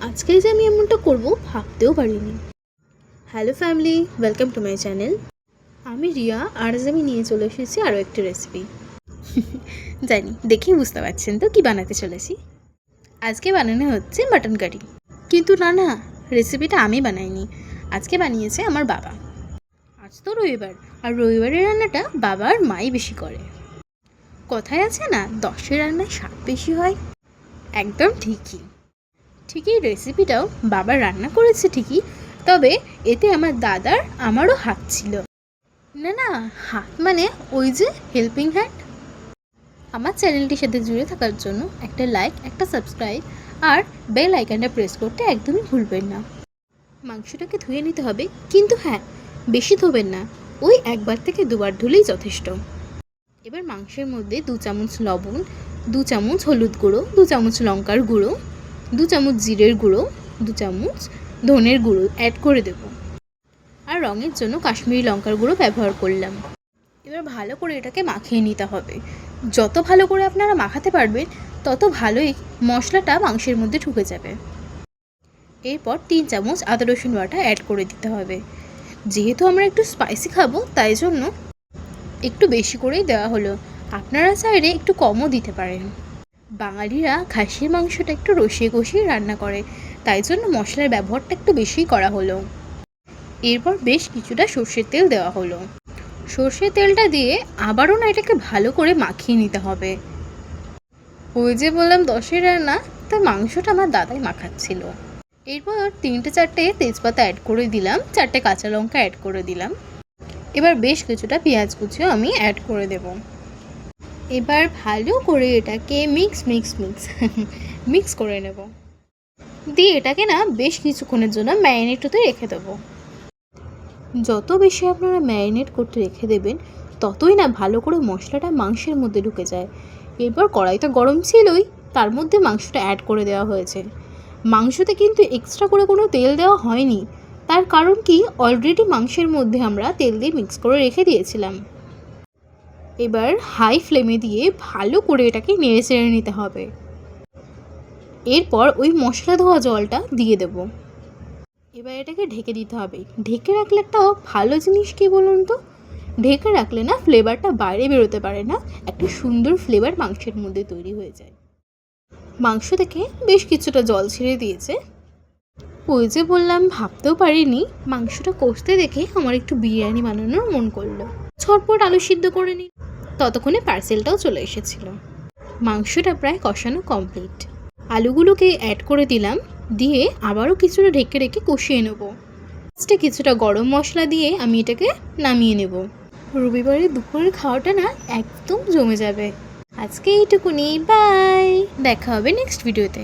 আজকে যে আমি এমনটা করব ভাবতেও পারিনি। Hello family, welcome to my channel. আমি রিয়া, আর আজ আমি নিয়ে চলে এসেছি আরও একটি রেসিপি। জানি দেখেই বুঝতে পারছেন তো কি বানাতে চলেছি। আজকে বানানো হচ্ছে মাটন কারি। কিন্তু না, রেসিপিটা আমি বানাইনি, আজকে বানিয়েছে আমার বাবা। আজ তো রবিবার, আর রবিবারের রান্নাটা বাবা আর মাই বেশি করে। কথায় আছে না, 10-এর রান্নায় স্বাদ বেশি হয়। একদম ঠিকই রেসিপিটাও বাবা রান্না করেছে ঠিকই, তবে এতে আমার দাদার আমারও হাত ছিল। না, হাত মানে ওই যে হেল্পিং হ্যান্ড। আমার চ্যানেলটির সাথে জুড়ে থাকার জন্য একটা লাইক, একটা সাবস্ক্রাইব আর বেল আইকনটা প্রেস করতে একদমই ভুলবেন না। মাংসটাকে ধুয়ে নিতে হবে, কিন্তু হ্যাঁ, বেশি ধোবেন না, ওই একবার থেকে দুবার ধুলেই যথেষ্ট। এবার মাংসের মধ্যে 2 চামচ লবণ, 2 চামচ হলুদ গুঁড়ো, 2 চামচ লঙ্কার গুঁড়ো, 2 চামচ জিরের গুঁড়ো, 2 চামচ ধনের গুঁড়ো অ্যাড করে দেব। আর রঙের জন্য কাশ্মীরি লঙ্কার গুঁড়ো ব্যবহার করলাম। এবার ভালো করে এটাকে মাখিয়ে নিতে হবে। যত ভালো করে আপনারা মাখাতে পারবেন তত ভালোই মশলাটা মাংসের মধ্যে ঢুকে যাবে। এরপর 3 চামচ আদা রসুন বাটা অ্যাড করে দিতে হবে। যেহেতু আমরা একটু স্পাইসি খাবো তাই জন্য একটু বেশি করেই দেওয়া হলো, আপনারা চাইলে একটু কমও দিতে পারেন। বাঙালিরা খাসির মাংসটা একটু কষিয়ে রান্না করে, তাই জন্য মশলার ব্যবহারটা একটু বেশিই করা হলো। এরপর বেশ কিছুটা সর্ষের তেল দেওয়া হলো। সর্ষের তেলটা দিয়ে আবারও না এটাকে ভালো করে মাখিয়ে নিতে হবে। ওই যে বললাম 10-এর রান্না, তা মাংসটা আমার দাদাই মাখাচ্ছিল। এরপর 3-4টে তেজপাতা অ্যাড করে দিলাম, 4টে কাঁচা লঙ্কা অ্যাড করে দিলাম। এবার বেশ কিছুটা পেঁয়াজ কুচিও আমি অ্যাড করে দেব। এবার ভালো করে এটাকে মিক্স করে নেব, দিয়ে এটাকে না বেশ কিছুক্ষণের জন্য ম্যারিনেট হতে রেখে দেবো। যত বেশি আপনারা ম্যারিনেট করতে রেখে দেবেন ততই না ভালো করে মশলাটা মাংসের মধ্যে ঢুকে যায়। এরপর কড়াই তো গরম ছিলই, তার মধ্যে মাংসটা অ্যাড করে দেওয়া হয়েছে। মাংসতে কিন্তু এক্সট্রা করে কোনো তেল দেওয়া হয়নি, তার কারণ কি, অলরেডি মাংসের মধ্যে আমরা তেল দিয়ে মিক্স করে রেখে দিয়েছিলাম। এবার হাই ফ্লেমে দিয়ে ভালো করে এটাকে নেড়ে চেড়ে নিতে হবে। এরপর ওই মশলা ধোয়া জলটা দিয়ে দেব। এবার এটাকে ঢেকে দিতে হবে। ঢেকে রাখলে একটা ভালো জিনিস কি বলুন তো, ঢেকে রাখলে না ফ্লেভারটা বাইরে বেরোতে পারে না, একটা সুন্দর ফ্লেভার মাংসের মধ্যে তৈরি হয়ে যায়। মাংস থেকে বেশ কিছুটা জল ছেড়ে দিয়েছে। ওই যে বললাম ভাবতেও পারিনি, মাংসটা কষতে দেখে আমার একটু বিরিয়ানি বানানোর মন করলো। ঝটপট আলু সিদ্ধ করে নিই, ততক্ষণে পার্সেলটাও চলে এসেছিল। মাংসটা প্রায় কষানো কমপ্লিট। আলুগুলোকে অ্যাড করে দিলাম, দিয়ে আবারও কিছুটা ঢেকে রেখে কষিয়ে নেব। লাস্টে কিছুটা গরম মশলা দিয়ে আমি এটাকে নামিয়ে নেব। রবিবারের দুপুরের খাওয়াটা না একদম জমে যাবে। আজকে এইটুকুনি, বাই, দেখা হবে নেক্সট ভিডিওতে।